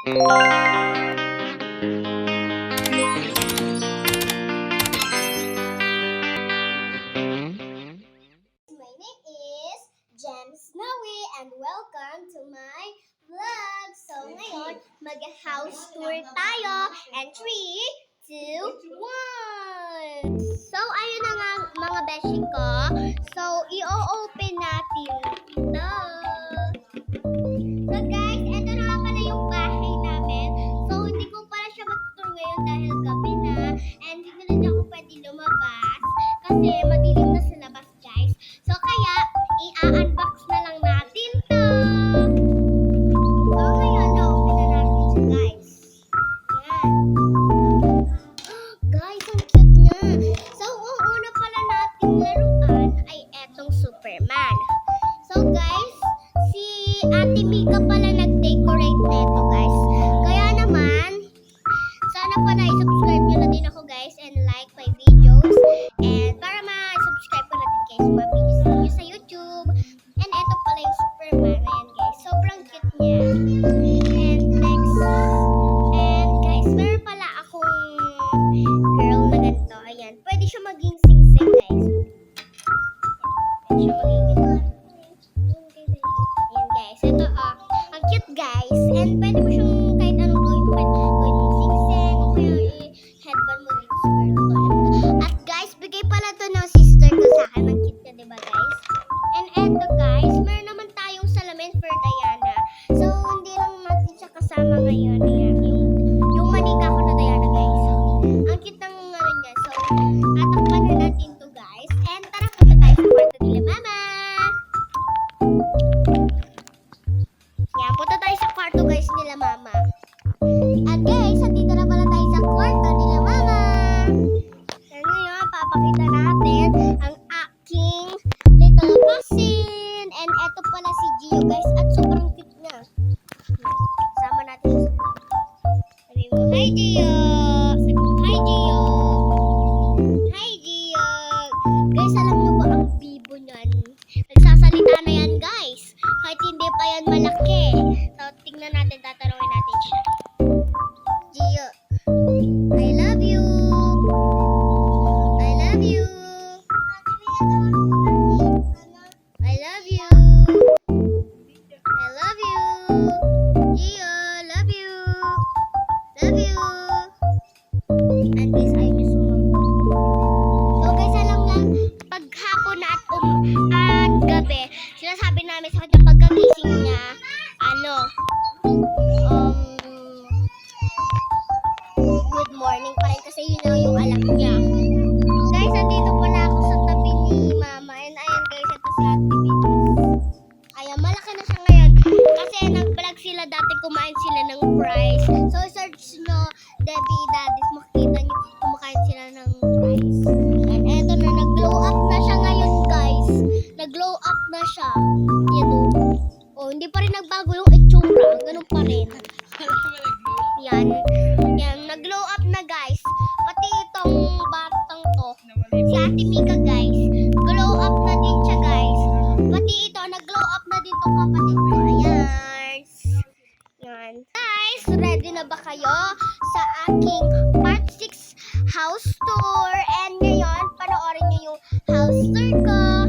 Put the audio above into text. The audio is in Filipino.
name is Jem Snowy and welcome to my vlog. So ngayon, mag-house tour tayo and 3, 2, 1! So ayun na nga mga beshi ko. So i-open natin ito. So guys, ito na nga pala yung bahay namin. So hindi ko pala siya matutur ngayon dahil gabi na and hindi na rin ako pwede lumabas kasi madilim na sa labas guys. So kaya i-unbox na lang natin to. So ngayon, na-open na natin siya guys. Yan. Guys, ang cute niya. So ang una pala nating laruan ay etong Superman. So guys, si Ate Mika pala nag-decorate nito guys. Kaya naman, sana pala i-subscribe nyo na din ako guys and like my videos. And para ma-subscribe ko na din guys mga videos ninyo sa YouTube. And eto pala yung Superman. Ayan guys, sobrang cute niya. And next, and guys, meron pala akong girl na ganito. Ayan, pwede siya maging sing-sing guys. Pwede siya maging ganito. Ayan guys, ito ang cute guys. And pwede mo siyang kahit anong gawin mo. Pwede mong sing-sing o kaya i-headband mo dito sa girl ko. At guys, bigay pala to ng sister ko sa akin. Ang cute ka, diba guys? And eto guys, meron naman tayong salamin for Diana. So, hindi lang natin siya kasama ngayon. Ayan, yung manika ko na Diana guys. Ang cute ng ano niya. So, tatakpan na natin to guys. And tara, punta tayo sa kwarto nila mama. Yan, punta tayo sa kwarto guys nila mama. At guys, andito na pala tayo sa kwarto nila mama. And ngayon, papakita natin ang aking little cousin. And eto pala si Gio guys. At sobrang cute niya. Sama natin siya sa vlog. Sabi mo, hi Gio! Sabi mo, hi Gio! Hi Gio! Guys, alam niyo ba ang bibo niyan? Nagsasalita na yan guys. Kahit hindi pa yan malaki. So, tingnan natin, tatanungin natin siya. Gio, I love you. I love you. I love you. I love you. Gio, love you. Love you. And guys, ayun yung sumagot. So guys, alam lang, pag hapon na at gabi, sinasabi namin sa kanya pagkagising niya, good morning pa rin kasi yun na yung alam niya. Guys, andito pala ako sa tabi ni mama. And ayan guys, ito si Ate Bilis. Ayan, malaki na siya ngayon. Kasi nag-vlog sila dati, kumain sila ng fries. So, search no, Debbie Daddies, makikita nyo, kumakain sila ng fries. And eto na, nag-glow up na siya ngayon guys. Nag-glow up na siya. Yan o. Oh, hindi pa rin nagbago yung itsura. Ganun pa rin. Yan. Yan. Nag-glow up na guys. Pati itong batang to. Si Ate Mika guys. Glow up na din siya guys. Pati ito. Nag-glow up na din tong kapatid ko. Ayan. Yan. Guys, ready na ba kayo sa aking part 6 house tour? And ngayon, panoorin nyo yung house tour ko.